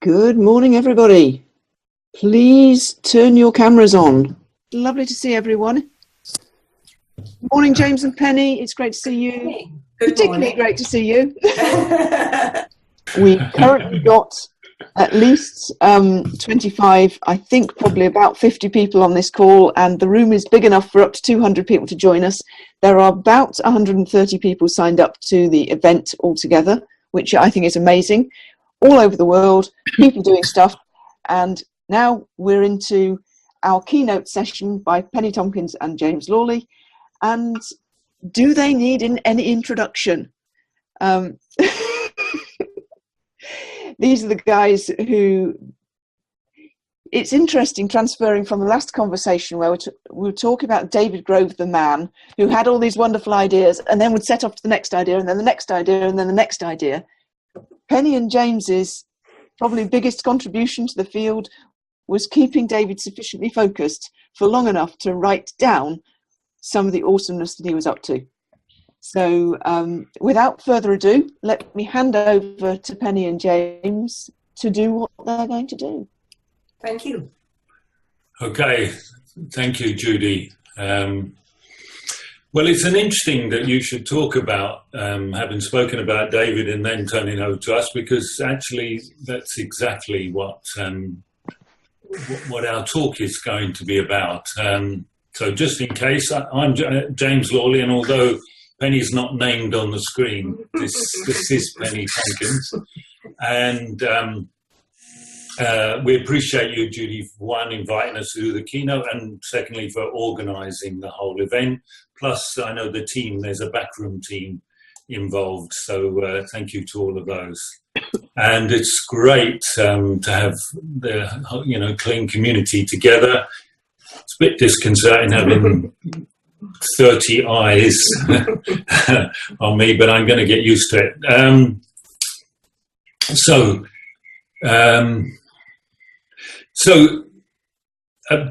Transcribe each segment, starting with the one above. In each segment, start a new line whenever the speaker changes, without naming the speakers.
Good morning, everybody. Please turn your cameras on. Lovely to see everyone. Morning, James and Penny. It's great to see you.
Hey, good
Particularly
morning.
great to see you. We've currently got at least 25, I think probably about 50 people on this call, and the room is big enough for up to 200 people to join us. There are about 130 people signed up to the event altogether, which I think is amazing. All over the world, people doing stuff. And now we're into our keynote session by Penny Tompkins and James Lawley. And do they need any introduction? These are the guys who, it's interesting transferring from the last conversation where we were talking about David Grove, the man who had all these wonderful ideas and then would set off to the next idea and then the next idea and then the next idea. Penny and James's probably biggest contribution to the field was keeping David sufficiently focused for long enough to write down some of the awesomeness that he was up to. So without further ado, let me hand over to Penny and James to do what they're going to do.
Thank you.
Okay, thank you, Judy. Well, it's an interesting that you should talk about having spoken about David and then turning over to us, because actually that's exactly what our talk is going to be about. So just in case, I'm James Lawley, and although Penny's not named on the screen, this is Penny Tompkins. And we appreciate you, Judy, for one, inviting us to do the keynote, and secondly, for organising the whole event. Plus, I know the team, there's a backroom team involved, so thank you to all of those. And it's great to have the clean community together. It's a bit disconcerting having 30 eyes on me, but I'm going to get used to it.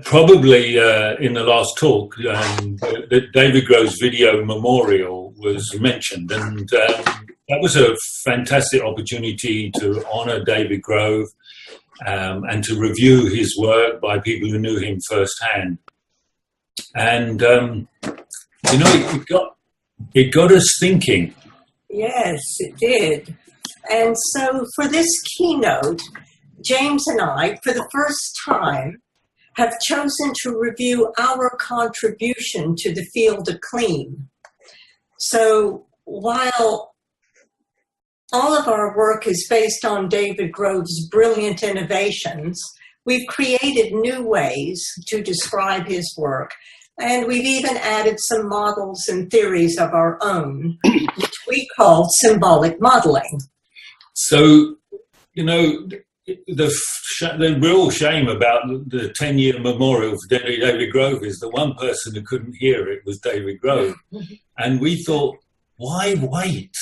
Probably in the last talk, the David Grove's video memorial was mentioned, and that was a fantastic opportunity to honour David Grove and to review his work by people who knew him firsthand. And it got us thinking.
Yes, it did. And so for this keynote, James and I, for the first time, have chosen to review our contribution to the field of clean. So while all of our work is based on David Grove's brilliant innovations, we've created new ways to describe his work, and we've even added some models and theories of our own, which we call symbolic modeling.
So, the real shame about the 10-year memorial for David Grove is the one person who couldn't hear it was David Grove. And we thought, why wait?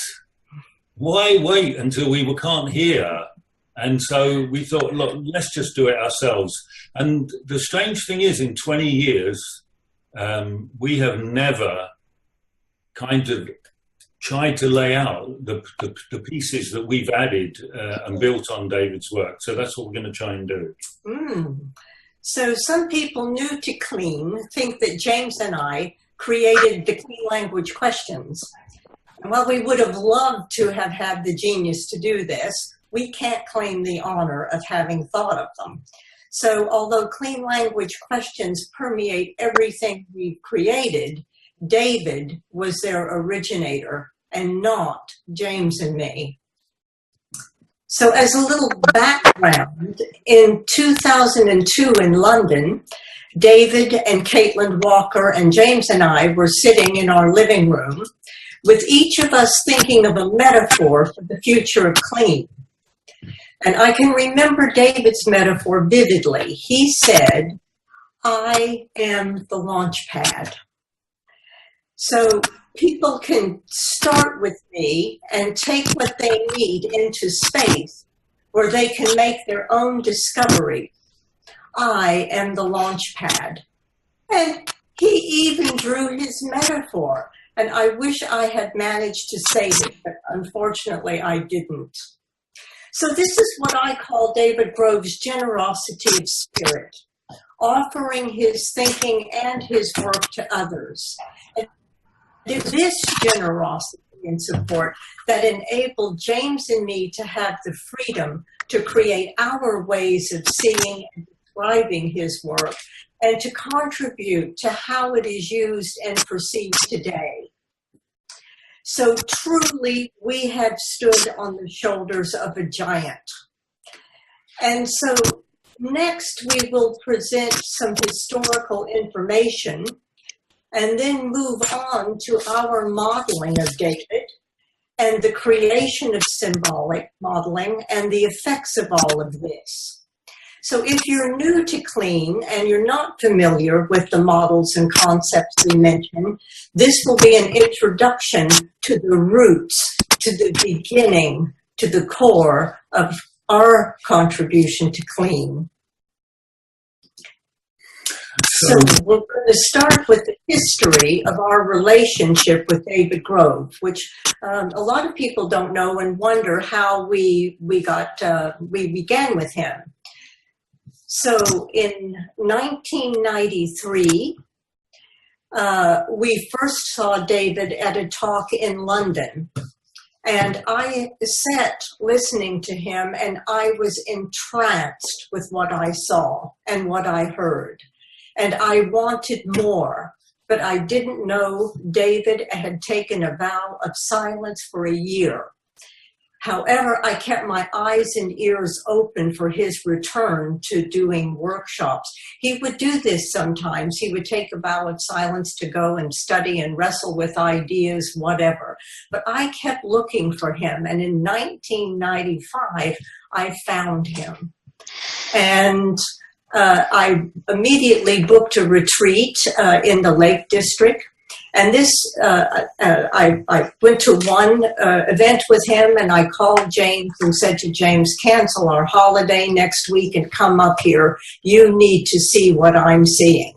Why wait until we can't hear? And so we thought, look, let's just do it ourselves. And the strange thing is, in 20 years, we have never kind of tried to lay out the pieces that we've added and built on David's work. So that's what we're going to try and do.
So some people new to clean think that James and I created the clean language questions. And while we would have loved to have had the genius to do this, we can't claim the honor of having thought of them. So although clean language questions permeate everything we've created, David was their originator and not James and me. So as a little background, in 2002 in London, David and Caitlin Walker and James and I were sitting in our living room, with each of us thinking of a metaphor for the future of clean. And I can remember David's metaphor vividly. He said, "I am the launch pad." So people can start with me and take what they need into space, where they can make their own discovery. I am the launch pad. And he even drew his metaphor. And I wish I had managed to save it, but unfortunately I didn't. So this is what I call David Grove's generosity of spirit, offering his thinking and his work to others. And it is this generosity and support that enabled James and me to have the freedom to create our ways of seeing and describing his work and to contribute to how it is used and perceived today. So truly, we have stood on the shoulders of a giant. And so next, we will present some historical information and then move on to our modeling of David and the creation of symbolic modeling and the effects of all of this. So if you're new to Clean and you're not familiar with the models and concepts we mentioned, this will be an introduction to the roots, to the beginning, to the core of our contribution to Clean. So we're going to start with the history of our relationship with David Grove, which a lot of people don't know and wonder how we began with him. So in 1993, we first saw David at a talk in London. And I sat listening to him, and I was entranced with what I saw and what I heard. And I wanted more, but I didn't know David had taken a vow of silence for a year. However, I kept my eyes and ears open for his return to doing workshops. He would do this sometimes. He would take a vow of silence to go and study and wrestle with ideas, whatever. But I kept looking for him. And in 1995, I found him. And I immediately booked a retreat in the Lake District. And this, I went to one event with him, and I called James and said to James, cancel our holiday next week and come up here. You need to see what I'm seeing.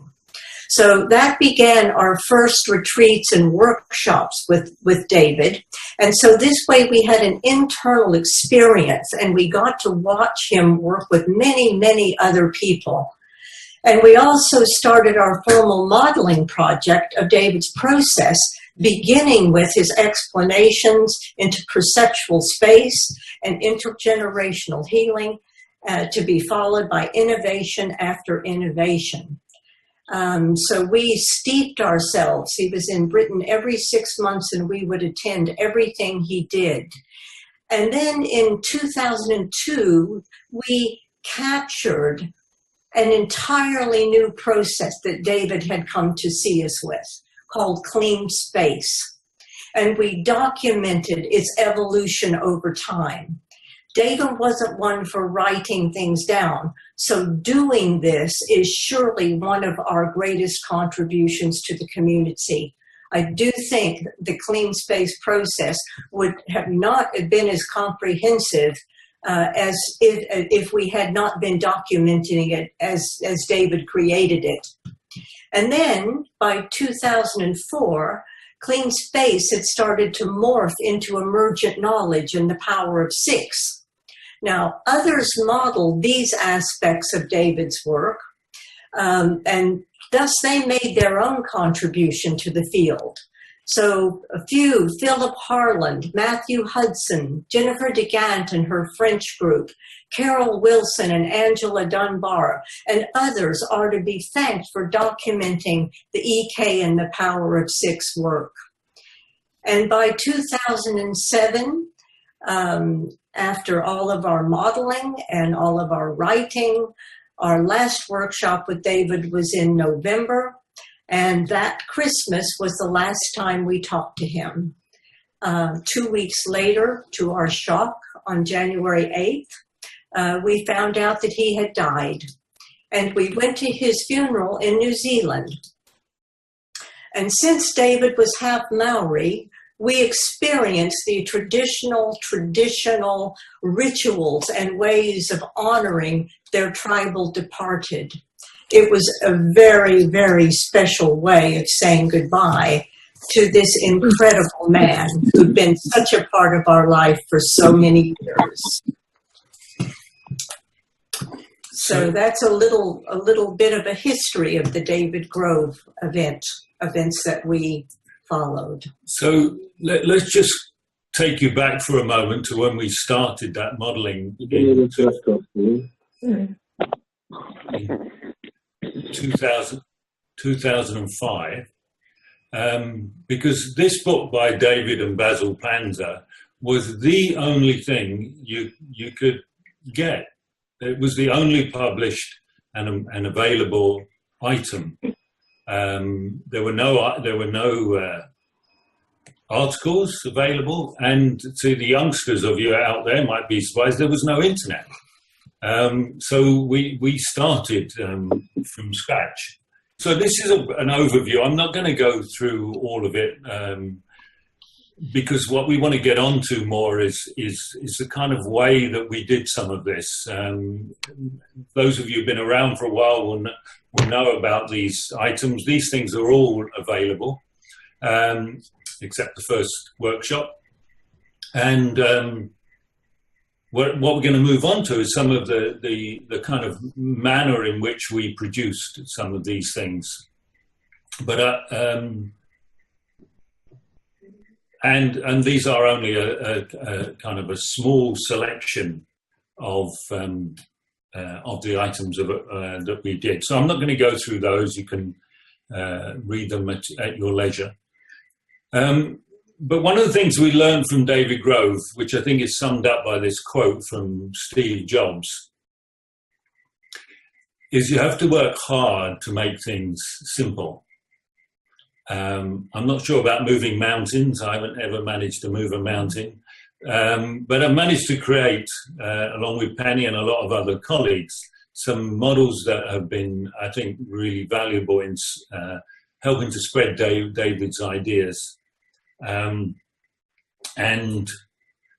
So that began our first retreats and workshops with David. And so this way we had an internal experience, and we got to watch him work with many, many other people. And we also started our formal modeling project of David's process, beginning with his explanations into perceptual space and intergenerational healing, to be followed by innovation after innovation. So we steeped ourselves. He was in Britain every 6 months, and we would attend everything he did. And then in 2002, we captured an entirely new process that David had come to see us with, called Clean Space. And we documented its evolution over time. David wasn't one for writing things down, so doing this is surely one of our greatest contributions to the community. I do think the Clean Space process would have not been as comprehensive as if we had not been documenting it as David created it. And then by 2004, Clean Space had started to morph into emergent knowledge and the power of 6. Now, others modeled these aspects of David's work, and thus they made their own contribution to the field. So a few, Philip Harland, Matthew Hudson, Jennifer DeGant and her French group, Carol Wilson and Angela Dunbar, and others are to be thanked for documenting the EK and the Power of 6 work. And by 2007, after all of our modeling and all of our writing, our last workshop with David was in November. And that Christmas was the last time we talked to him. 2 weeks later, to our shock, on January 8th, we found out that he had died. And we went to his funeral in New Zealand. And since David was half Maori, we experienced the traditional rituals and ways of honoring their tribal departed. It was a very, very special way of saying goodbye to this incredible man who'd been such a part of our life for so many years. So that's a little bit of a history of the David Grove events that we followed.
So let's just take you back for a moment to when we started that modeling in 2005, because this book by David and Basil Panzer was the only thing you could get. It was the only published and available item. There were no articles available, and to the youngsters of you out there might be surprised there was no internet. So we started from scratch. So this is an overview. I'm not going to go through all of it because what we want to get onto more is the kind of way that we did some of this. Those of you who've been around for a while will know about these items. These things are all available, except the first workshop. And what we're going to move on to is some of the kind of manner in which we produced some of these things. But and these are only a kind of a small selection of the items that we did. So I'm not going to go through those. You can read them at your leisure. But one of the things we learned from David Grove, which I think is summed up by this quote from Steve Jobs, is you have to work hard to make things simple. I'm not sure about moving mountains. I haven't ever managed to move a mountain. But I've managed to create, along with Penny and a lot of other colleagues, some models that have been, I think, really valuable in helping to spread David's ideas. And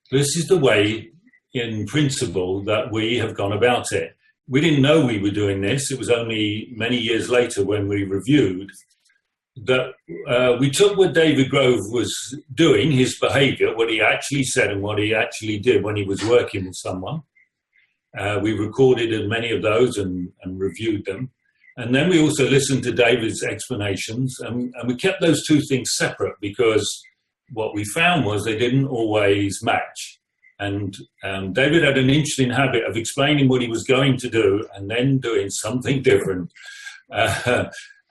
this is the way, in principle, that we have gone about it. We didn't know we were doing this. It was only many years later when we reviewed that we took what David Grove was doing, his behavior, what he actually said and what he actually did when he was working with someone. We recorded many of those and reviewed them. And then we also listened to David's explanations, and we kept those two things separate because what we found was they didn't always match. And David had an interesting habit of explaining what he was going to do and then doing something different.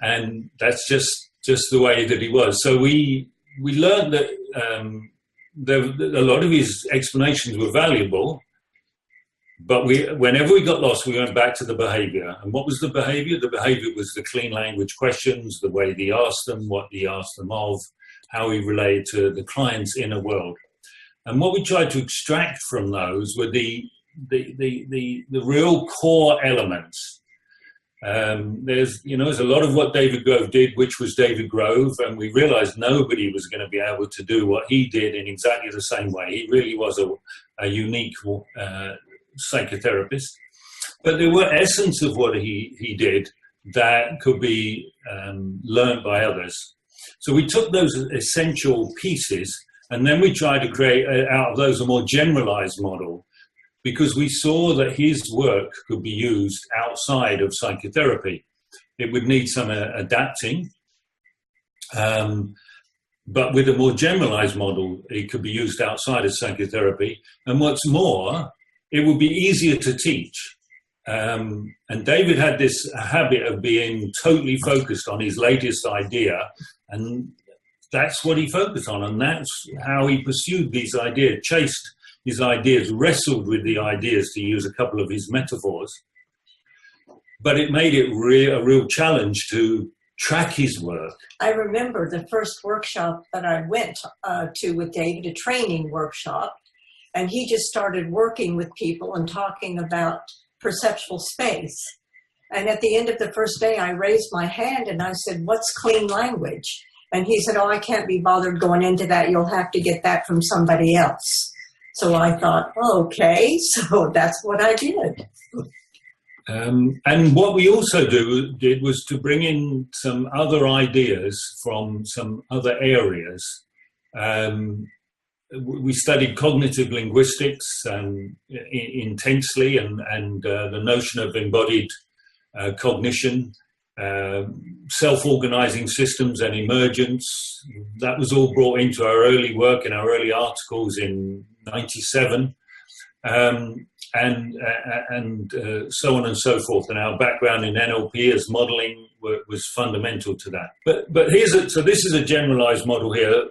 And that's just the way that he was. So we learned that a lot of his explanations were valuable, but whenever we got lost, we went back to the behavior. And what was the behavior? The behavior was the clean language questions, the way he asked them, what he asked them of, how he related to the client's inner world. And what we tried to extract from those were the real core elements. There's a lot of what David Grove did, which was David Grove, and we realized nobody was going to be able to do what he did in exactly the same way. He really was a unique psychotherapist. But there were essence of what he did that could be learned by others. So we took those essential pieces and then we tried to create out of those a more generalized model, because we saw that his work could be used outside of psychotherapy. It would need some adapting, but with a more generalized model, it could be used outside of psychotherapy. And what's more, it would be easier to teach. And David had this habit of being totally focused on his latest idea, and that's what he focused on, and that's how he pursued these ideas, chased his ideas, wrestled with the ideas, to use a couple of his metaphors. But it made it a real challenge to track his work.
I remember the first workshop that I went to with David, a training workshop, and he just started working with people and talking about perceptual space. And at the end of the first day, I raised my hand and I said, "What's clean language?" And he said, "Oh, I can't be bothered going into that. You'll have to get that from somebody else." So I thought, okay, so that's what I did.
And what we also did was to bring in some other ideas from some other areas. we studied cognitive linguistics intensely, and the notion of embodied cognition, self-organizing systems and emergence. That was all brought into our early work in our early articles in '97, and so on and so forth. And our background in NLP as modeling was fundamental to that. But so this is a generalized model here.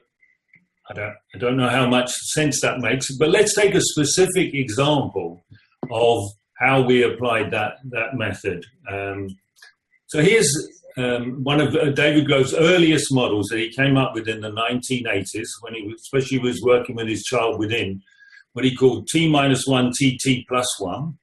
I don't know how much sense that makes, but let's take a specific example of how we applied that method. So here's one of David Grove's earliest models that he came up with in the 1980s, when he especially was working with his child within, what he called T-1 TT+1.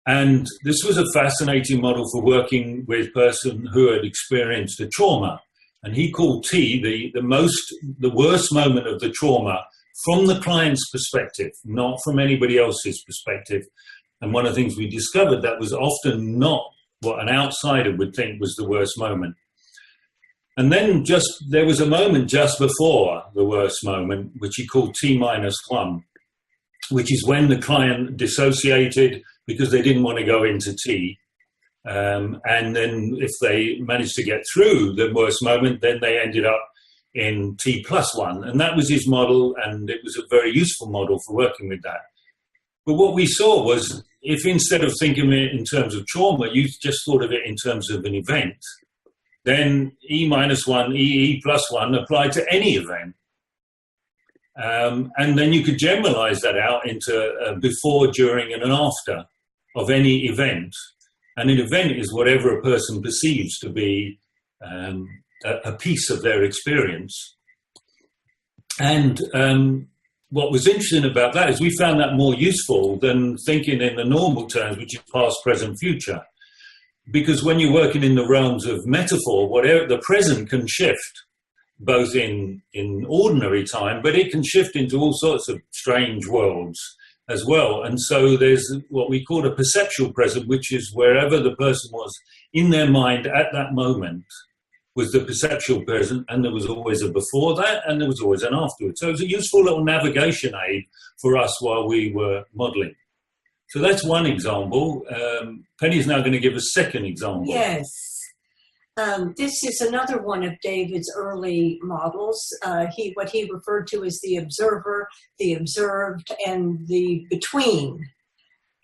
And this was a fascinating model for working with a person who had experienced a trauma. And he called T the worst moment of the trauma from the client's perspective, not from anybody else's perspective. And one of the things we discovered, that was often not what an outsider would think was the worst moment. And then there was a moment just before the worst moment, which he called T-1, which is when the client dissociated because they didn't want to go into T. And then if they managed to get through the worst moment, then they ended up in T+1. And that was his model, and it was a very useful model for working with that. But what we saw was, if instead of thinking of it in terms of trauma, you just thought of it in terms of an event, then E-1, EE+1 applied to any event. And then you could generalize that out into before, during, and an after of any event. And an event is whatever a person perceives to be a piece of their experience. And what was interesting about that is we found that more useful than thinking in the normal terms, which is past, present, future. Because when you're working in the realms of metaphor, whatever the present can shift, both in ordinary time, but it can shift into all sorts of strange worlds as well. And so there's what we call a perceptual present, which is wherever the person was in their mind at that moment was the perceptual present, and there was always a before that, and there was always an afterwards. So it was a useful little navigation aid for us while we were modeling. So that's one example. Penny's now going to give a second example.
Yes. This is another one of David's early models. What he referred to as the observer, the observed, and the between.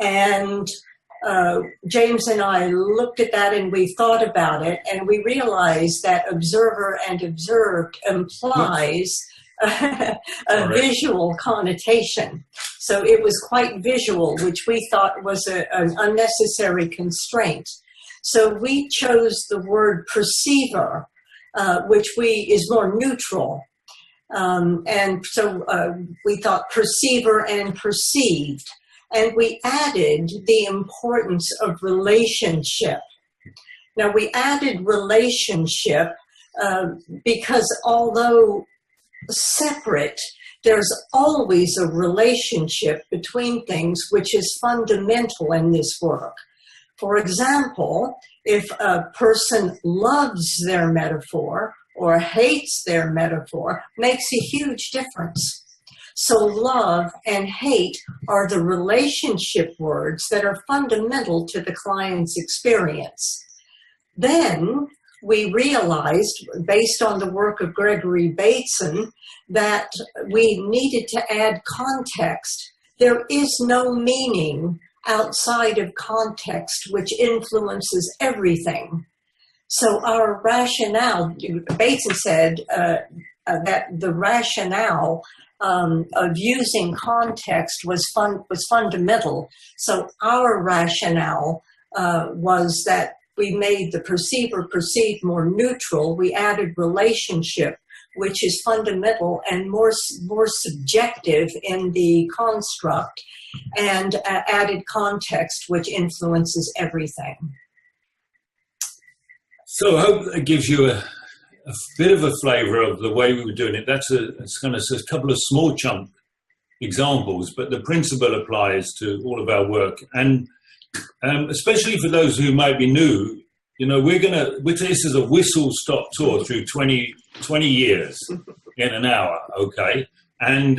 And James and I looked at that and we thought about it, and we realized that observer and observed implies a visual connotation. So it was quite visual, which we thought was an unnecessary constraint. So we chose the word perceiver, which is more neutral. And so we thought perceiver and perceived. And we added the importance of relationship. Now, we added relationship because although separate, there's always a relationship between things, which is fundamental in this work. For example, if a person loves their metaphor or hates their metaphor, makes a huge difference. So love and hate are the relationship words that are fundamental to the client's experience. Then we realized, based on the work of Gregory Bateson, that we needed to add context. There is no meaning outside of context which influences everything. So our rationale, Bateson said that the rationale of using context was fundamental. So our rationale was that we made the perceiver perceived more neutral. We added relationship, which is fundamental and more subjective in the construct, and added context, which influences everything.
So I hope that gives you a bit of a flavor of the way we were doing it. It's kind of a couple of small chunk examples, but the principle applies to all of our work. And especially for those who might be new, you know, this is a whistle-stop tour through 20 years. in an hour, okay? And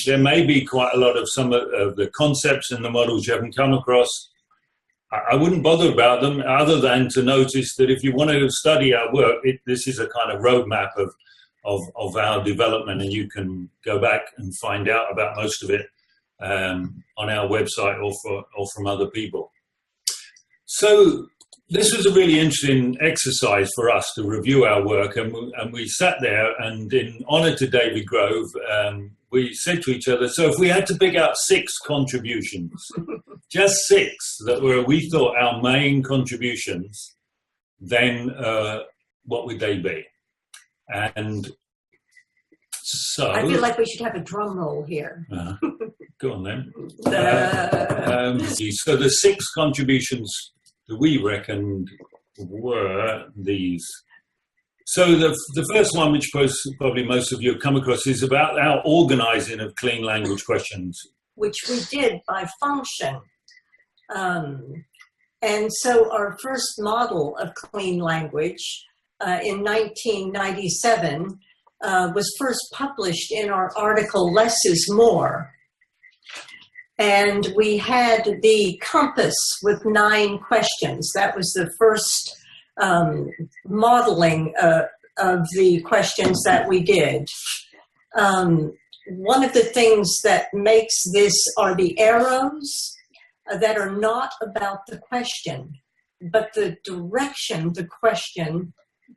there may be quite a lot of some of the concepts and the models you haven't come across. I wouldn't bother about them other than to notice that if you want to study our work, this is a kind of roadmap of our development, and you can go back and find out about most of it on our website or from other people. So this was a really interesting exercise for us to review our work, and we sat there, and in honor to David Grove, we said to each other, so if we had to pick out 6 contributions, just 6 that were, we thought, our main contributions, then what would they be? And so
I feel like we should have a drum roll here.
Go on then. So the 6 contributions that we reckoned were these. So the first one, which probably most of you have come across, is about our organizing of clean language questions.
Which we did by function. And so our first model of clean language in 1997 was first published in our article, Less is More. And we had the compass with 9 questions. That was the first modeling of the questions that we did. One of the things that makes this are the arrows that are not about the question, but the direction the question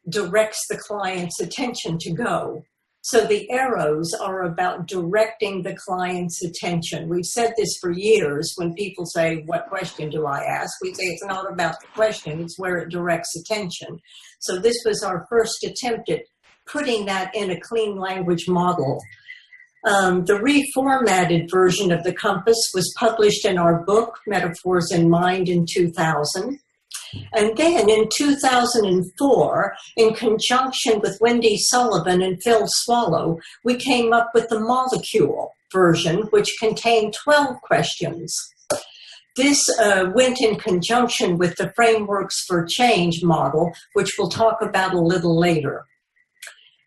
directs the client's attention to go. So the arrows are about directing the client's attention. We've said this for years. When people say, what question do I ask? We say it's not about the question, it's where it directs attention. So this was our first attempt at putting that in a clean language model. The reformatted version of the compass was published in our book, Metaphors in Mind, in 2000. And then in 2004, in conjunction with Wendy Sullivan and Phil Swallow, we came up with the molecule version, which contained 12 questions. This went in conjunction with the Frameworks for Change model, which we'll talk about a little later.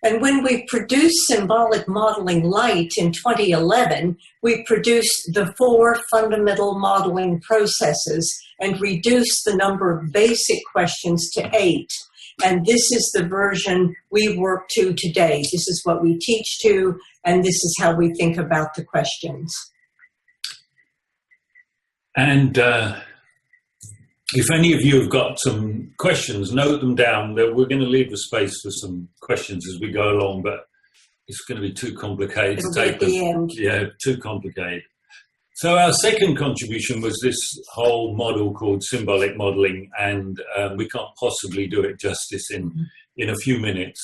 And when we produced Symbolic Modeling Light in 2011, we produced the 4 fundamental modeling processes and reduced the number of basic questions to 8. And this is the version we work to today. This is what we teach to, and this is how we think about the questions. And
if any of you have got some questions, note them down. We're going to leave the space for some questions as we go along, but it's going to be too complicated to take
at the end.
Yeah, too complicated. So our second contribution was this whole model called symbolic modeling, and we can't possibly do it justice in a few minutes.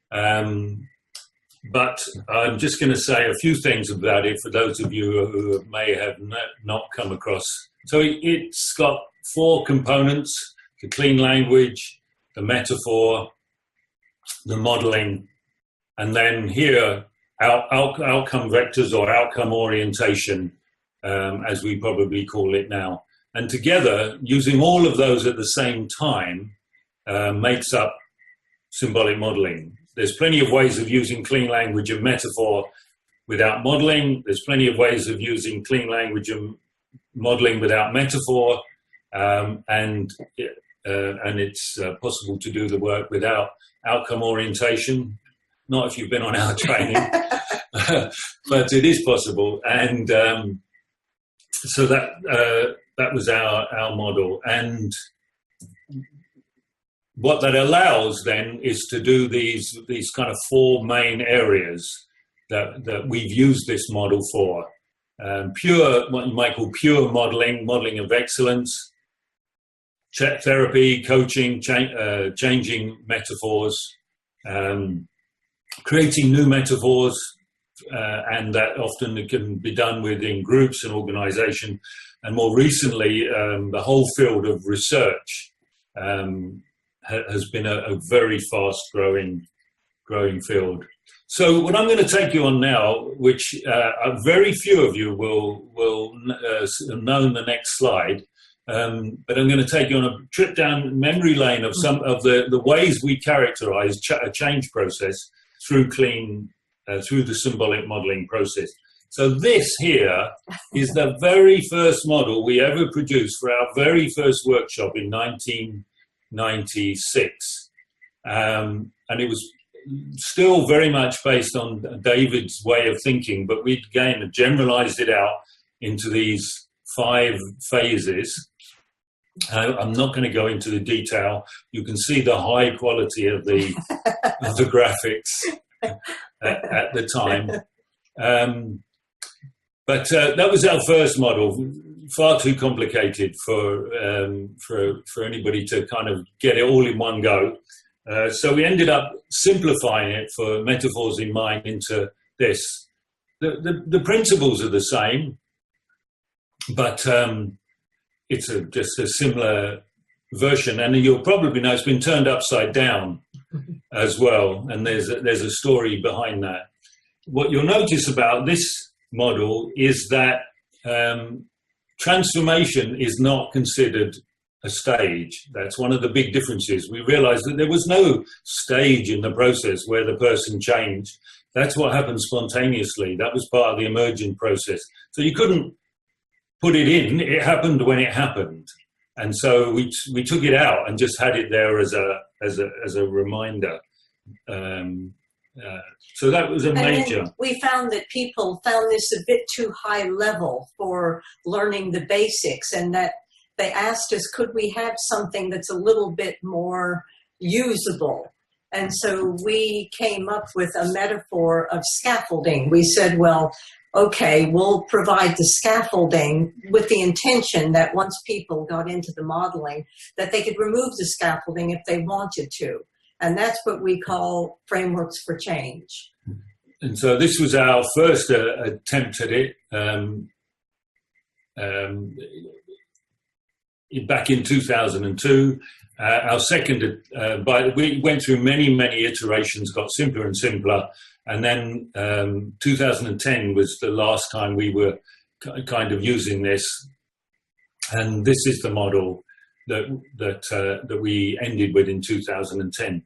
But I'm just going to say a few things about it for those of you who may have not come across. So it's got 4 components: the clean language, the metaphor, the modeling, and then here, outcome vectors or outcome orientation, as we probably call it now. And together, using all of those at the same time, makes up symbolic modeling. There's plenty of ways of using clean language and metaphor without modeling. There's plenty of ways of using clean language and modeling without metaphor. And it's possible to do the work without outcome orientation. Not if you've been on our training, but it is possible. And so that was our model. And what that allows then is to do these kind of 4 main areas that we've used this model for. Pure, what you might call pure modeling of excellence, therapy, coaching, changing metaphors, creating new metaphors, and that often it can be done within groups and organization. And more recently, the whole field of research has been a very fast growing field. So what I'm going to take you on now, which very few of you will know in the next slide, but I'm going to take you on a trip down memory lane of some of the ways we characterize a change process through clean through the symbolic modeling process. So this here is the very first model we ever produced for our very first workshop in 1996. And it was still very much based on David's way of thinking, but we again generalized it out into these 5 phases. I'm not going to go into the detail. You can see the high quality of the graphics at the time. But that was our first model, far too complicated for anybody to kind of get it all in one go. So we ended up simplifying it for Metaphors in Mind into this. The principles are the same, but it's just a similar version. And you'll probably know it's been turned upside down as well. And there's a story behind that. What you'll notice about this model is that transformation is not considered a stage. That's one of the big differences. We realized that there was no stage in the process where the person changed. That's what happened spontaneously. That was part of the emergent process. So you couldn't put it in. It happened when it happened. And so we took it out and just had it there as a reminder. So that was a major.
We found that people found this a bit too high level for learning the basics, and that they asked us, could we have something that's a little bit more usable? And so we came up with a metaphor of scaffolding. We said, well, okay, we'll provide the scaffolding with the intention that once people got into the modeling, that they could remove the scaffolding if they wanted to. And that's what we call frameworks for change.
And so this was our first attempt at it. Back in 2002, our second, we went through many iterations, got simpler and simpler, and then 2010 was the last time we were kind of using this, and this is the model that we ended with in 2010.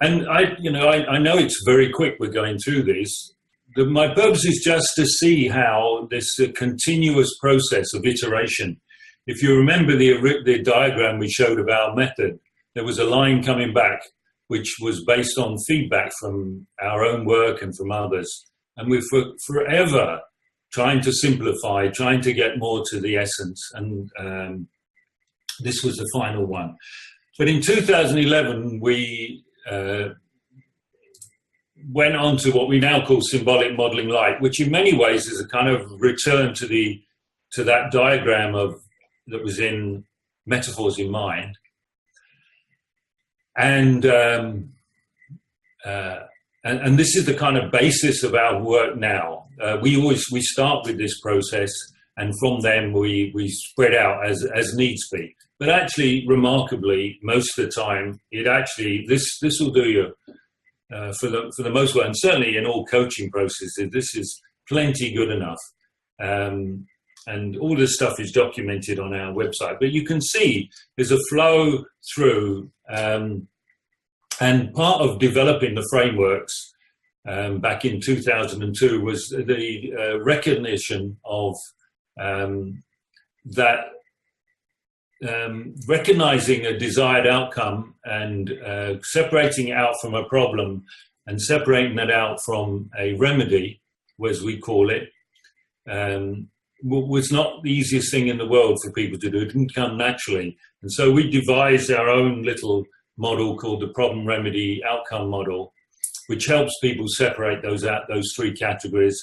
And I know it's very quick we're going through this. My purpose is just to see how this continuous process of iteration. If you remember the diagram we showed of our method, there was a line coming back which was based on feedback from our own work and from others. And we're forever trying to simplify, trying to get more to the essence. And this was the final one. But in 2011, we went on to what we now call symbolic modeling light, which in many ways is a kind of return to that diagram that was in Metaphors in Mind. And this is the kind of basis of our work now. We start with this process, and from then we spread out as needs be. But actually, remarkably, most of the time, this will do you for the most part, and certainly in all coaching processes, this is plenty good enough. And all this stuff is documented on our website. But you can see there's a flow through, and part of developing the frameworks back in 2002 was the recognition of that. Recognizing a desired outcome and separating it out from a problem and separating that out from a remedy, as we call it, was not the easiest thing in the world for people to do. It didn't come naturally. And so we devised our own little model called the problem, remedy, outcome model, which helps people separate those 3 categories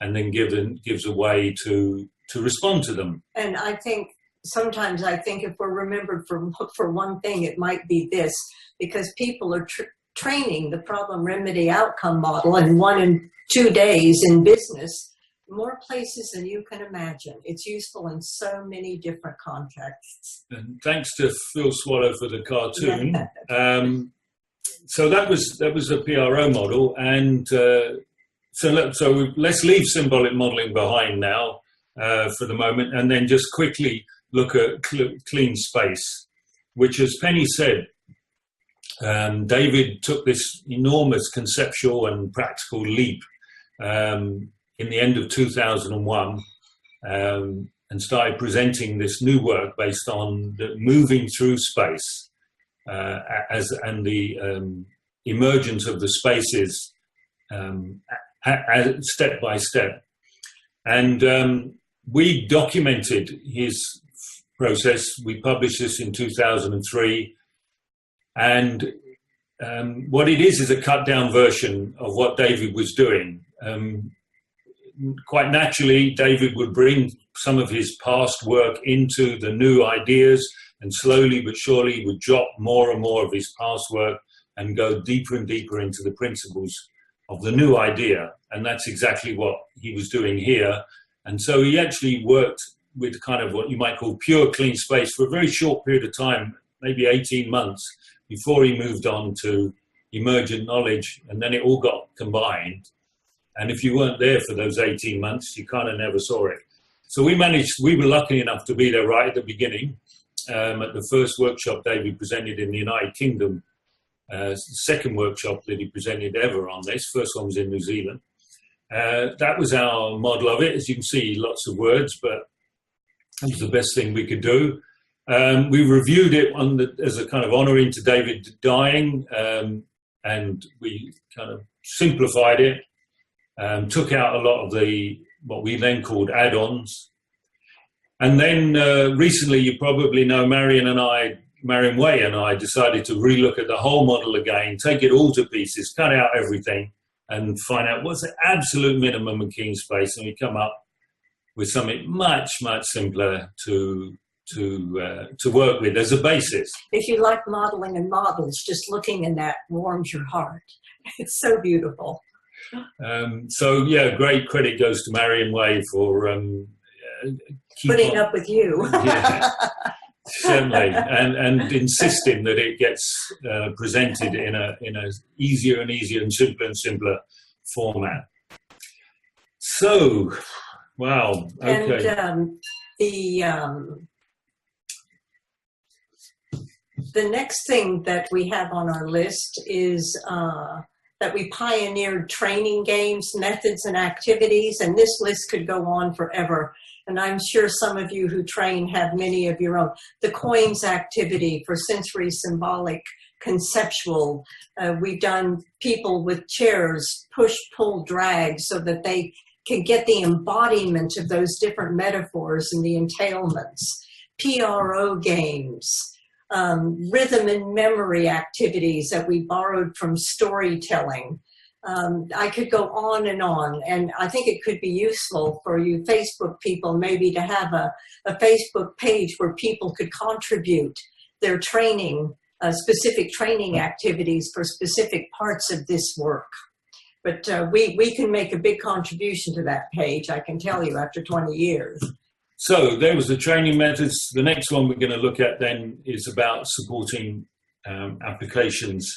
and then gives a way to respond to them.
And sometimes I think if we're remembered for one thing, it might be this, because people are training the problem, remedy, outcome model in 1 and 2 days in business, more places than you can imagine. It's useful in so many different contexts. And
thanks to Phil Swallow for the cartoon. So that was a PRO model, and so let's leave symbolic modeling behind now for the moment, and then just quickly look at clean space, which, as Penny said, David took this enormous conceptual and practical leap in the end of 2001, and started presenting this new work based on the moving through space and the emergence of the spaces step by step. And we documented his process. We published this in 2003. And what it is a cut down version of what David was doing. Quite naturally, David would bring some of his past work into the new ideas, and slowly but surely would drop more and more of his past work and go deeper and deeper into the principles of the new idea. And that's exactly what he was doing here. And so he actually worked with kind of what you might call pure clean space for a very short period of time, maybe 18 months, before he moved on to emergent knowledge, and then it all got combined. And if you weren't there for those 18 months, you kind of never saw it. So we were lucky enough to be there right at the beginning, at the first workshop David presented in the United Kingdom, the second workshop that he presented ever on this. First one was in New Zealand. That was our model of it. As you can see, lots of words, but that was the best thing we could do. We reviewed it as a kind of honouring to David dying, and we kind of simplified it, took out a lot of what we then called add-ons. And then recently, you probably know, Marion Way and I decided to relook at the whole model again, take it all to pieces, cut out everything, and find out what's the absolute minimum of clean space. And we come up with something much, much simpler to work with as a basis.
If you like modeling and models, just looking in that warms your heart. It's so beautiful.
So yeah, great credit goes to Marion Way for
putting up with you.
Yeah, certainly, and insisting that it gets presented in a easier and easier and simpler format. So, wow. Okay.
And the next thing that we have on our list is that we pioneered training games, methods, and activities, and this list could go on forever. And I'm sure some of you who train have many of your own. The coins activity for sensory, symbolic, conceptual. We've done people with chairs, push, pull, drag, so that they can get the embodiment of those different metaphors and the entailments. PRO games. Rhythm and memory activities that we borrowed from storytelling. I could go on, and I think it could be useful for you Facebook people maybe to have a Facebook page where people could contribute their training, specific training activities for specific parts of this work. But we can make a big contribution to that page, I can tell you, after 20 years.
So there was the training methods. The next one we're going to look at then is about supporting applications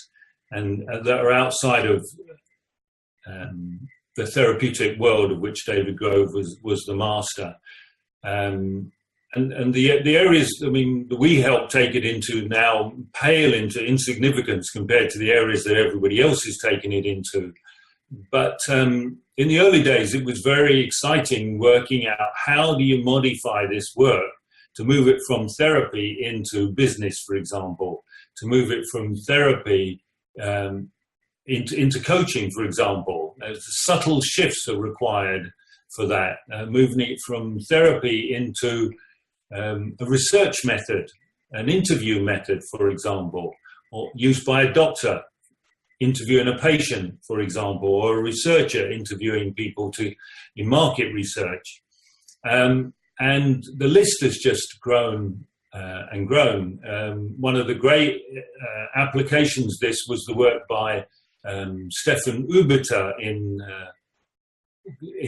and that are outside of the therapeutic world of which David Grove was the master. And the areas, I mean, that we help take it into now pale into insignificance compared to the areas that everybody else is taking it into. But in the early days, it was very exciting working out how do you modify this work to move it from therapy into business, for example, to move it from therapy into coaching, for example. Subtle shifts are required for that, moving it from therapy into a research method, an interview method, for example, or used by a doctor interviewing a patient, for example, or a researcher interviewing people in market research. And the list has just grown and grown. One of the great applications this was the work by Stefan Uberter in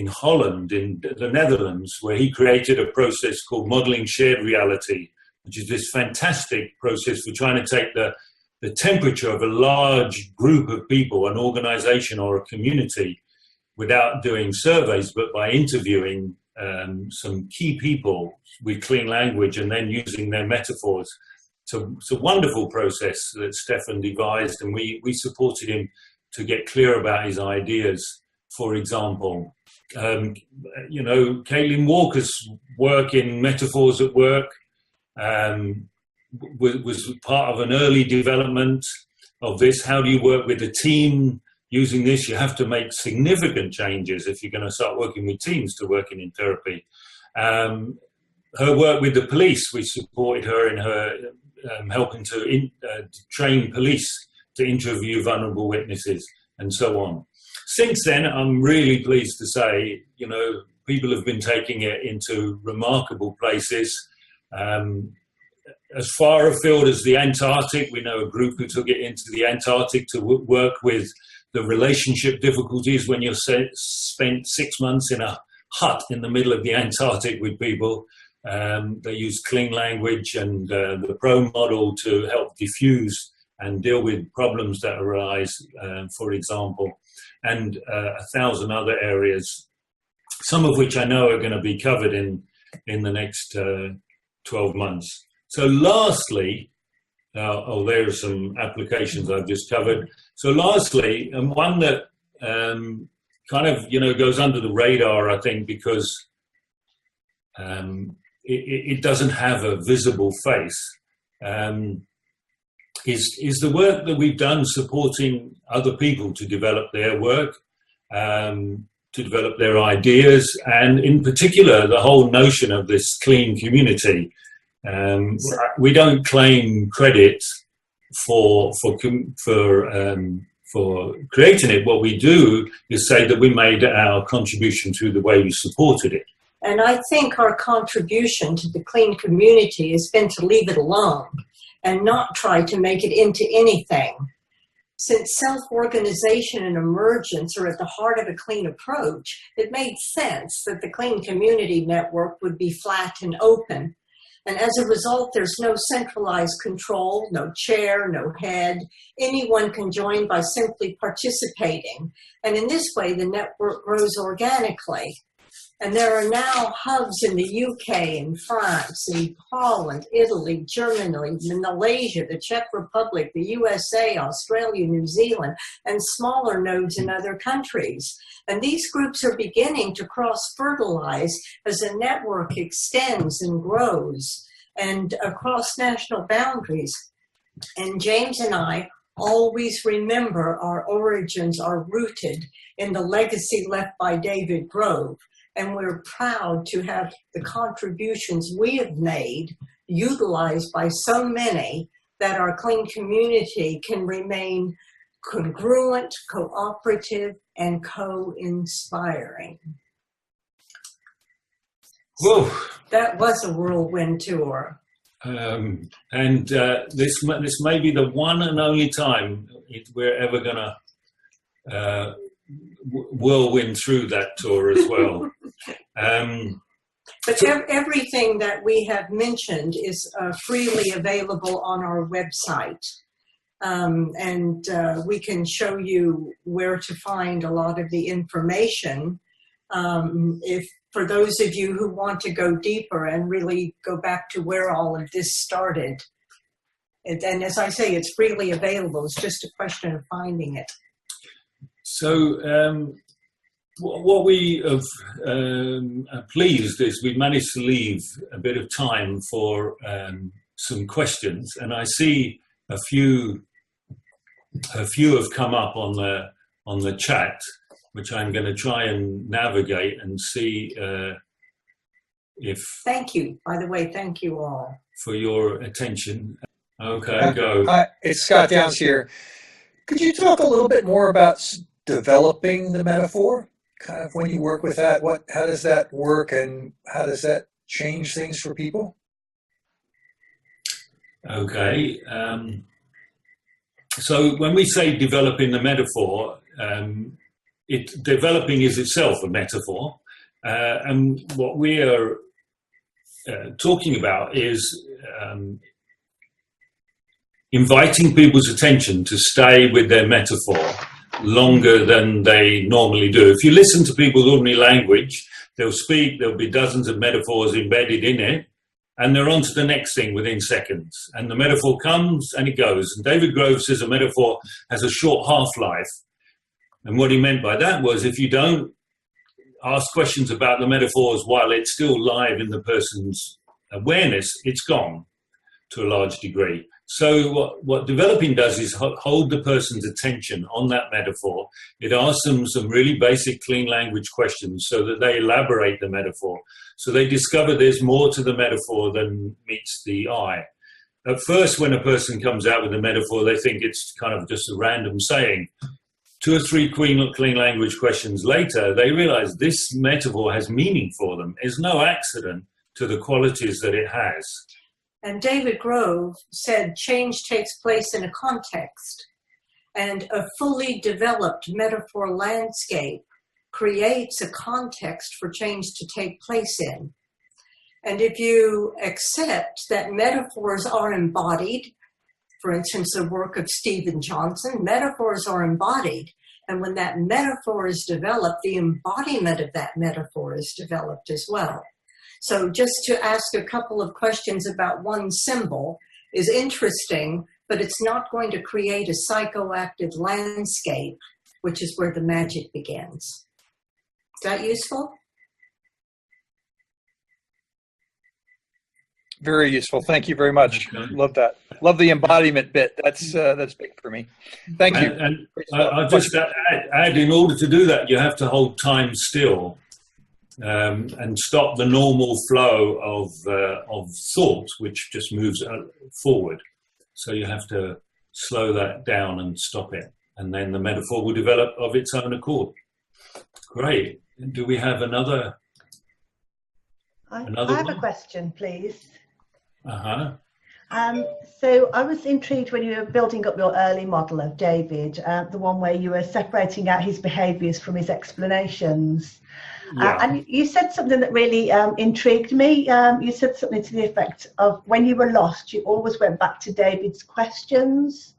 Holland, in the Netherlands, where he created a process called modeling shared reality, which is this fantastic process for trying to take the temperature of a large group of people, an organization or a community, without doing surveys, but by interviewing some key people with clean language and then using their metaphors. So it's a wonderful process that Stefan devised, and we supported him to get clear about his ideas for example. You know, Caitlin Walker's work in Metaphors at Work was part of an early development of this. How do you work with a team using this? You have to make significant changes if you're going to start working with teams to working in therapy. Her work with the police, we supported her in her helping to train police to interview vulnerable witnesses and so on. Since then, I'm really pleased to say, you know, people have been taking it into remarkable places. As far afield as the Antarctic, we know a group who took it into the Antarctic to work with the relationship difficulties when you're spent 6 months in a hut in the middle of the Antarctic with people. They use clean language and the PRO model to help diffuse and deal with problems that arise, for example, and 1,000 other areas, some of which I know are going to be covered in the next 12 months. So lastly, there are some applications I've just covered. So lastly, and one that kind of, you know, goes under the radar, I think, because it doesn't have a visible face, is the work that we've done supporting other people to develop their work, to develop their ideas, and in particular, the whole notion of this clean community. We don't claim credit for creating it. What we do is say that we made our contribution through the way we supported it.
And I think our contribution to the clean community has been to leave it alone and not try to make it into anything. Since self-organization and emergence are at the heart of a clean approach, it made sense that the Clean Community Network would be flat and open. And as a result, there's no centralized control, no chair, no head. Anyone can join by simply participating. And in this way, the network grows organically. And there are now hubs in the UK, in France, in Holland, Italy, Germany, Malaysia, the Czech Republic, the USA, Australia, New Zealand, and smaller nodes in other countries. And these groups are beginning to cross-fertilize as the network extends and grows and across national boundaries. And James and I always remember our origins are rooted in the legacy left by David Grove. And we're proud to have the contributions we have made utilized by so many that our clean community can remain congruent, cooperative, and co-inspiring.
Whoa.
That was a whirlwind tour.
This may be the one and only time we're ever going to whirlwind through that tour as well.
But everything that we have mentioned is freely available on our website. And we can show you where to find a lot of the information. If for those of you who want to go deeper and really go back to where all of this started. And as I say, it's freely available. It's just a question of finding it.
So what we have pleased is we've managed to leave a bit of time for some questions, and I see a few have come up on the chat, which I'm going to try and navigate and see if.
Thank you. By the way, thank you all
for your attention. Okay, go.
Hi, it's Scott Downs here. Could you talk a little bit more about developing the metaphor? Kind of when you work with that, how does that work, and how does that change things for people?
Okay. So when we say developing the metaphor, developing is itself a metaphor, and what we are talking about is inviting people's attention to stay with their metaphor longer than they normally do. If you listen to people's ordinary language, they'll speak, there'll be dozens of metaphors embedded in it, and they're on to the next thing within seconds. And the metaphor comes and it goes. And David Grove says a metaphor has a short half-life. And what he meant by that was, if you don't ask questions about the metaphors while it's still live in the person's awareness, it's gone to a large degree. So what developing does is hold the person's attention on that metaphor. It asks them some really basic clean language questions so that they elaborate the metaphor. So they discover there's more to the metaphor than meets the eye. At first, when a person comes out with a metaphor, they think it's kind of just a random saying. 2 or 3 clean language questions later, they realize this metaphor has meaning for them. It's no accident to the qualities that it has.
And David Grove said change takes place in a context, and a fully developed metaphor landscape creates a context for change to take place in. And if you accept that metaphors are embodied, for instance, the work of Stephen Johnson, metaphors are embodied. And when that metaphor is developed, the embodiment of that metaphor is developed as well. So just to ask a couple of questions about one symbol is interesting, but it's not going to create a psychoactive landscape, which is where the magic begins. Is that useful?
Very useful. Thank you very much. Love that. Love the embodiment bit. That's big for me. Thank you.
And I'll just add, in order to do that, you have to hold time still. And stop the normal flow of thought, which just moves forward. So you have to slow that down and stop it, and then the metaphor will develop of its own accord. Great. Do we have another?
I have a question, please.
So I was intrigued when you were building up your early model of David, the one where you were separating out his behaviours from his explanations. Yeah. And you said something that really intrigued me. You said something to the effect of when you were lost, you always went back to David's questions.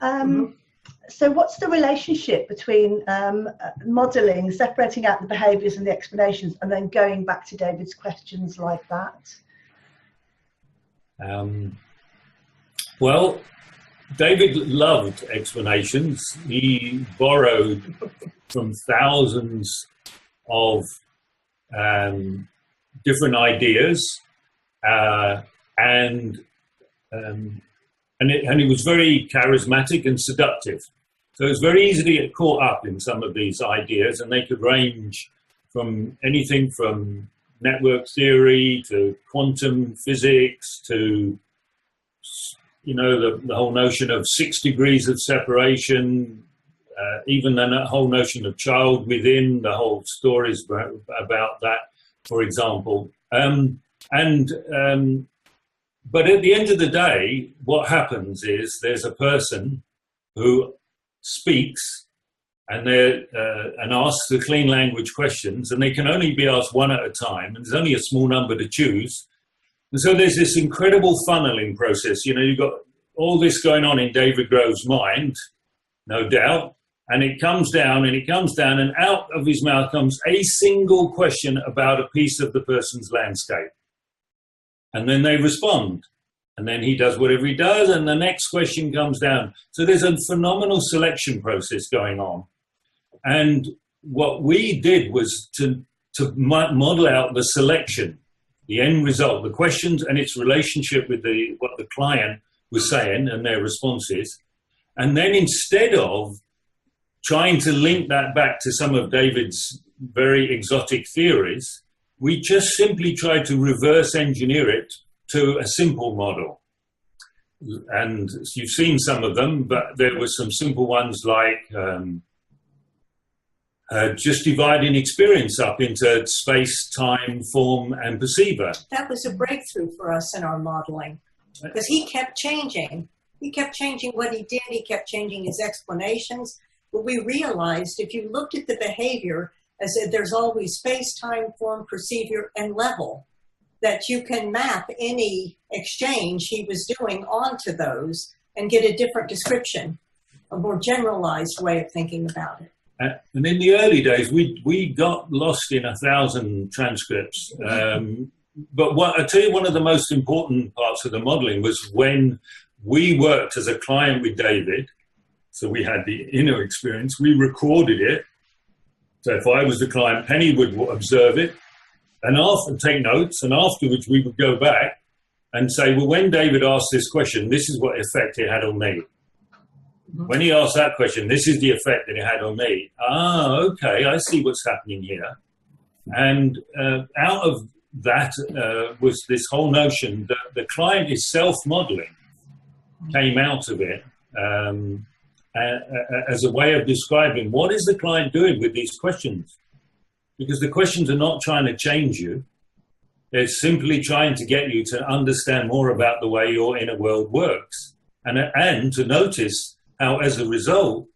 So what's the relationship between modelling, separating out the behaviours and the explanations, and then going back to David's questions like that?
Well, David loved explanations. He borrowed from thousands of different ideas, and he was very charismatic and seductive. So it was very easy to get caught up in some of these ideas, and they could range from anything from network theory to quantum physics to, you know, the whole notion of 6 degrees of separation, even the whole notion of child within, the whole stories about that, for example. But at the end of the day, what happens is there's a person who speaks and asks the clean language questions, and they can only be asked one at a time, and there's only a small number to choose. And so there's this incredible funneling process. You know, you've got all this going on in David Grove's mind, no doubt, and it comes down and it comes down, and out of his mouth comes a single question about a piece of the person's landscape. And then they respond. And then he does whatever he does, and the next question comes down. So there's a phenomenal selection process going on. And what we did was to model out the selection, the end result, the questions and its relationship with what the client was saying and their responses. And then instead of trying to link that back to some of David's very exotic theories, we just simply tried to reverse engineer it to a simple model. And you've seen some of them, but there were some simple ones like just dividing experience up into space, time, form, and perceiver.
That was a breakthrough for us in our modeling, because he kept changing. He kept changing what he did. He kept changing his explanations. But we realized if you looked at the behavior, as there's always space, time, form, perceiver, and level, that you can map any exchange he was doing onto those and get a different description, a more generalized way of thinking about it.
And in the early days, we got lost in 1,000 transcripts. But I tell you, one of the most important parts of the modeling was when we worked as a client with David, So we had the inner experience. We recorded it. So if I was the client, Penny would observe it and take notes. And afterwards, we would go back and say, well, when David asked this question, this is what effect it had on me. When he asked that question, this is the effect that it had on me. Ah, okay, I see what's happening here. And out of that was this whole notion that the client is self-modeling, came out of it as a way of describing what is the client doing with these questions. Because the questions are not trying to change you. They're simply trying to get you to understand more about the way your inner world works. And to notice how, as a result,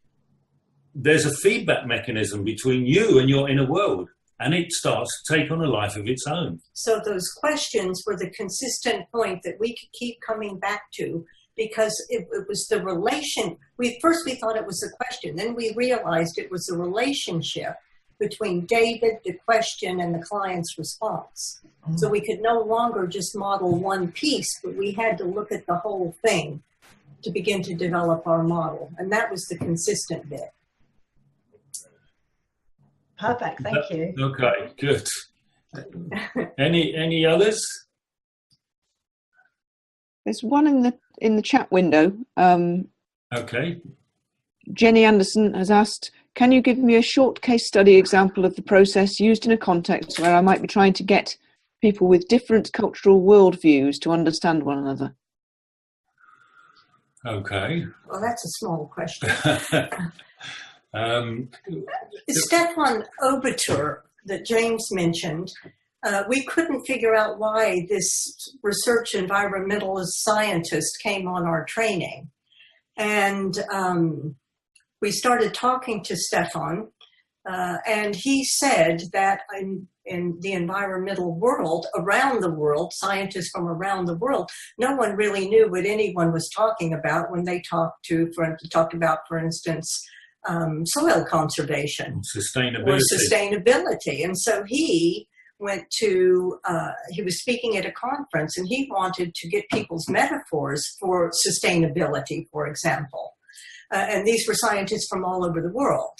there's a feedback mechanism between you and your inner world. And it starts to take on a life of its own.
So those questions were the consistent point that we could keep coming back to, because it was the relation. First we thought it was a question. Then we realized it was a relationship between David, the question, and the client's response. Mm-hmm. So we could no longer just model one piece, but we had to look at the whole thing to begin to develop our model. And that was the consistent bit.
Perfect, thank you.
Okay, good. Any others?
There's one in the chat window.
Okay.
Jenny Anderson has asked, can you give me a short case study example of the process used in a context where I might be trying to get people with different cultural worldviews to understand one another?
Okay.
Well, that's a small question. Stefan Obertur that James mentioned, we couldn't figure out why this research environmentalist scientist came on our training. And we started talking to Stefan, and he said that in the environmental world, around the world, scientists from around the world, no one really knew what anyone was talking about when they talked about, for instance, soil conservation or sustainability. And so he went to, he was speaking at a conference, and he wanted to get people's metaphors for sustainability, for example. And these were scientists from all over the world.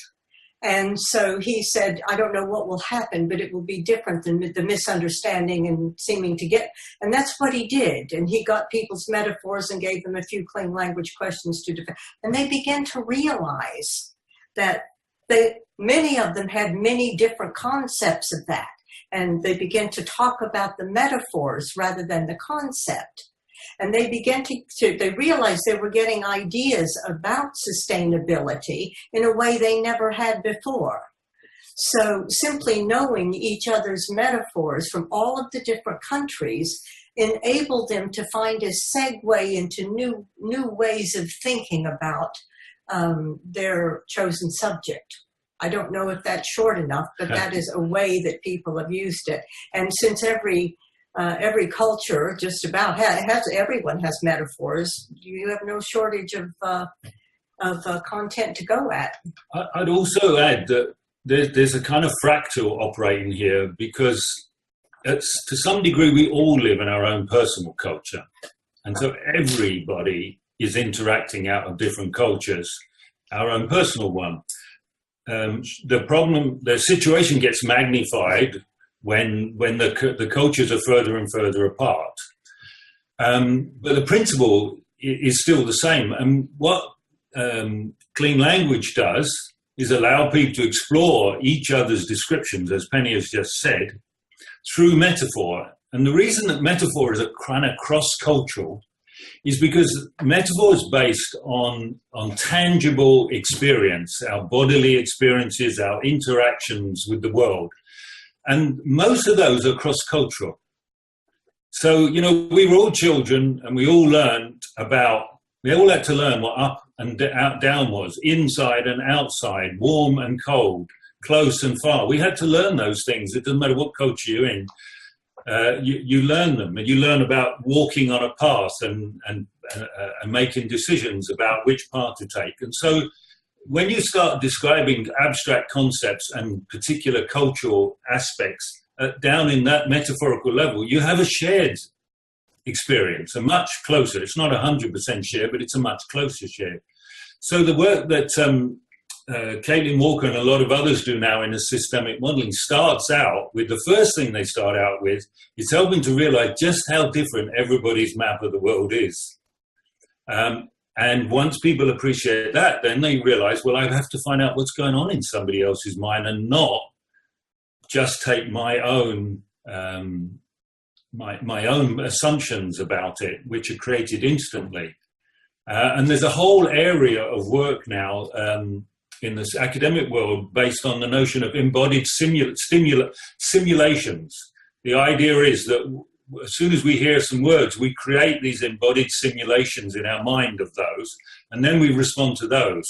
And so he said, I don't know what will happen, but it will be different than the misunderstanding and seeming to get. And that's what he did. And he got people's metaphors and gave them a few clean language questions to defend. And they began to realize that many of them had many different concepts of that. And they began to talk about the metaphors rather than the concept. And they began they realized they were getting ideas about sustainability in a way they never had before. So simply knowing each other's metaphors from all of the different countries enabled them to find a segue into new ways of thinking about their chosen subject. I don't know if that's short enough, but that is a way that people have used it. And since every culture just about everyone has metaphors, you have no shortage of content to go at.
I'd also add that there's a kind of fractal operating here, because to some degree we all live in our own personal culture, and so everybody is interacting out of different cultures, our own personal one. The situation gets magnified when the cultures are further and further apart. But the principle is still the same. And what clean language does is allow people to explore each other's descriptions, as Penny has just said, through metaphor. And the reason that metaphor is a kind of cross-cultural is because metaphor is based on tangible experience, our bodily experiences, our interactions with the world. And most of those are cross-cultural. So, we were all children, and we all had to learn what up and down was, inside and outside, warm and cold, close and far. We had to learn those things. It doesn't matter what culture you're in. You learn them, and you learn about walking on a path and making decisions about which path to take. And so when you start describing abstract concepts and particular cultural aspects down in that metaphorical level, you have a shared experience, a much closer. It's not 100% shared, but it's a much closer shared. So the work that Caitlin Walker and a lot of others do now in the systemic modeling starts out with, the first thing they start out with is helping to realize just how different everybody's map of the world is. And once people appreciate that, then they realize, well, I have to find out what's going on in somebody else's mind and not just take my own my own assumptions about it, which are created instantly. And there's a whole area of work now in this academic world based on the notion of embodied simulations. The idea is that as soon as we hear some words, we create these embodied simulations in our mind of those, and then we respond to those.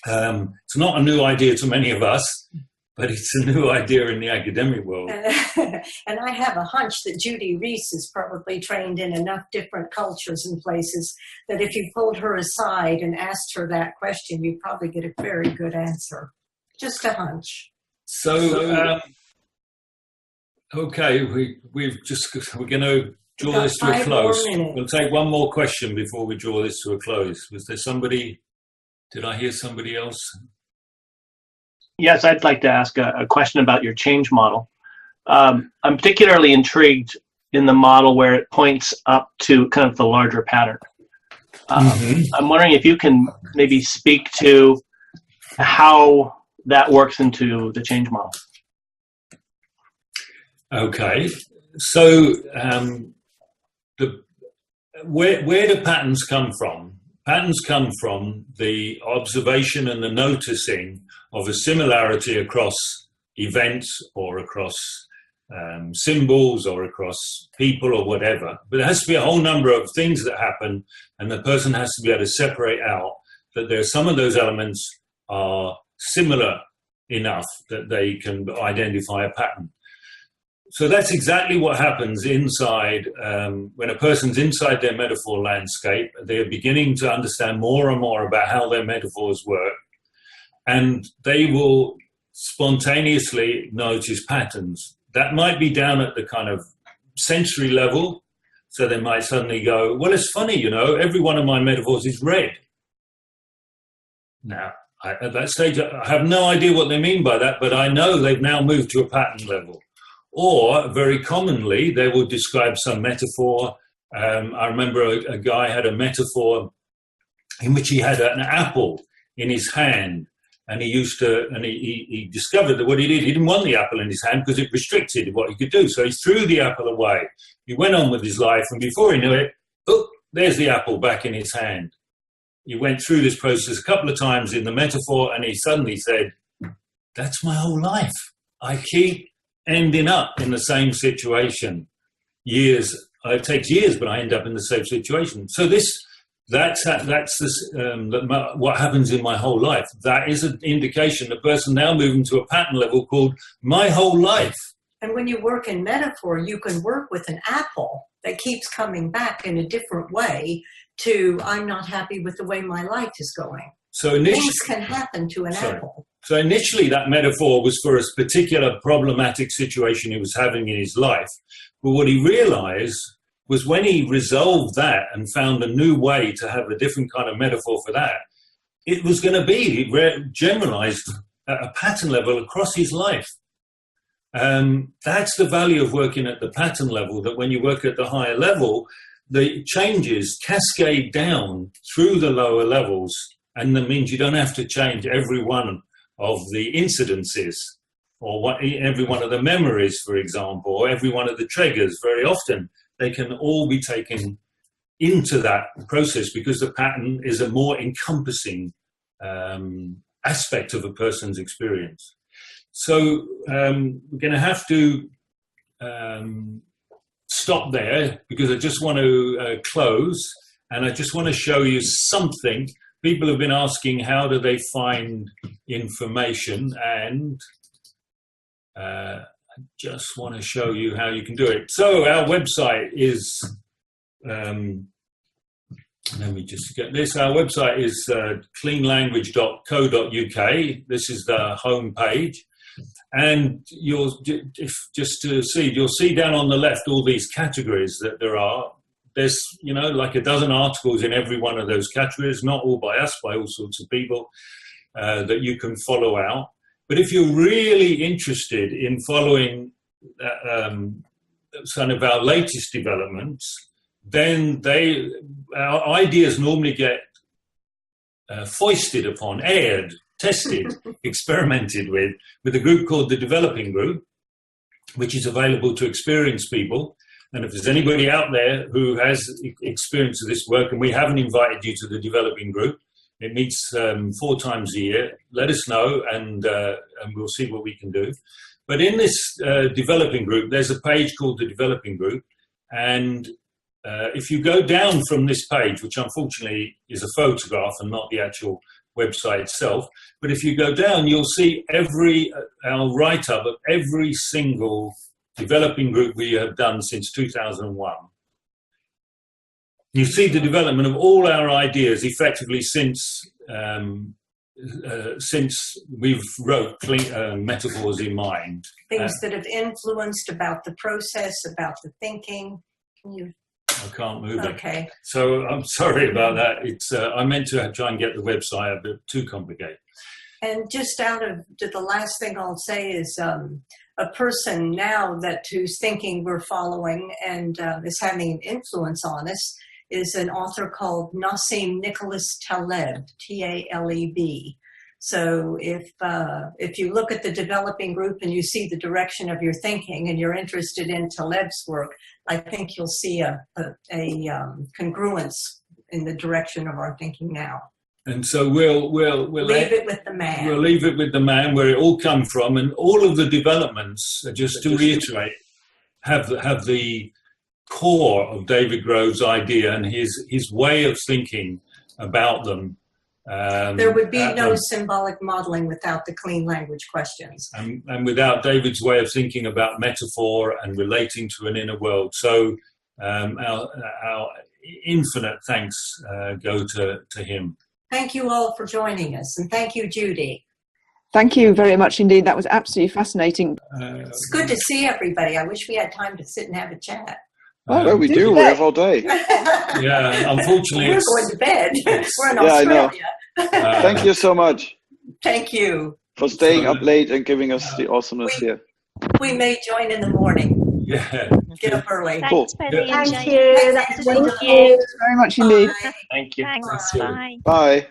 It's not a new idea to many of us, but it's a new idea in the academic world.
And I have a hunch that Judy Reese is probably trained in enough different cultures and places that if you pulled her aside and asked her that question, you'd probably get a very good answer. Just a hunch.
So okay, we're going to draw this to a close. We'll take one more question before we draw this to a close. Was there somebody? Did I hear somebody else?
Yes, I'd like to ask a question about your change model. I'm particularly intrigued in the model where it points up to kind of the larger pattern. I'm wondering if you can maybe speak to how that works into the change model.
Okay, so where do patterns come from? Patterns come from the observation and the noticing of a similarity across events or across symbols or across people or whatever. But there has to be a whole number of things that happen, and the person has to be able to separate out that there are some of those elements are similar enough that they can identify a pattern. So that's exactly what happens inside, when a person's inside their metaphor landscape, they're beginning to understand more and more about how their metaphors work, and they will spontaneously notice patterns. That might be down at the kind of sensory level, so they might suddenly go, well, it's funny, you know, every one of my metaphors is red. Now, at that stage, I have no idea what they mean by that, but I know they've now moved to a pattern level. Or, very commonly, they will describe some metaphor. I remember a guy had a metaphor in which he had an apple in his hand, and he discovered that what he did, he didn't want the apple in his hand because it restricted what he could do. So he threw the apple away. He went on with his life, and before he knew it, oh, there's the apple back in his hand. He went through this process a couple of times in the metaphor, and he suddenly said, that's my whole life. I keep ending up in the same situation. It takes years, but I end up in the same situation. So that's what happens in my whole life. That is an indication the person now moving to a pattern level called my whole life.
And when you work in metaphor, you can work with an apple that keeps coming back in a different way to, I'm not happy with the way my life is going.
So initially,
things can happen to an apple.
So initially that metaphor was for a particular problematic situation he was having in his life. But what he realized was when he resolved that and found a new way to have a different kind of metaphor for that, it was going to be generalized at a pattern level across his life. That's the value of working at the pattern level, that when you work at the higher level, the changes cascade down through the lower levels, and that means you don't have to change every one of the incidences or every one of the memories, for example, or every one of the triggers. Very often they can all be taken into that process because the pattern is a more encompassing aspect of a person's experience. So we're going to have to stop there because I just want to close, and I just want to show you something. People have been asking how do they find information, and I just want to show you how you can do it. So our website is, let me just get this. Our website is cleanlanguage.co.uk. This is the home page. And you'll see down on the left all these categories that there are. there's, you know, like a dozen articles in every one of those categories, not all by us, by all sorts of people, that you can follow out. But if you're really interested in following some of our latest developments, then our ideas normally get foisted upon, aired, tested, experimented with a group called the Developing Group, which is available to experienced people. And if there's anybody out there who has experience of this work, and we haven't invited you to the Developing Group, it meets 4 times a year, let us know, and we'll see what we can do. But in this Developing Group, there's a page called the Developing Group, and if you go down from this page, which unfortunately is a photograph and not the actual website itself, but if you go down, you'll see our write-up of every single developing group we have done since 2001. You see the development of all our ideas effectively since we've wrote Metaphors in Mind.
Things that have influenced about the process, about the thinking. Can you?
I can't move it.
Okay.
So I'm sorry about that. It's I meant to try and get the website a bit too complicated.
And just the last thing I'll say is a person now who's thinking we're following and is having an influence on us is an author called Nassim Nicholas Taleb, T-A-L-E-B. So if you look at the Developing Group and you see the direction of your thinking and you're interested in Taleb's work, I think you'll see a congruence in the direction of our thinking now.
And so we'll
leave it with the man.
We'll leave it with the man, where it all come from, and all of the developments, just to reiterate, have the core of David Grove's idea and his way of thinking about them.
There would be no symbolic modeling without the clean language questions.
And without David's way of thinking about metaphor and relating to an inner world. So our infinite thanks go to him.
Thank you all for joining us. And thank you, Judy.
Thank you very much indeed. That was absolutely fascinating.
It's good to see everybody. I wish we had time to sit and have a chat.
Well, we do. We have all day.
Yeah, unfortunately.
We're going to bed. We're in Australia.
I know. Thank you so much.
Thank you.
For staying up late and giving us the awesomeness here.
We may join in the morning.
Yeah.
Get up early.
Cool.
Thank you. That's wonderful.
Very much indeed.
Bye.
Thank you.
Thanks.
you.
Bye.
Bye.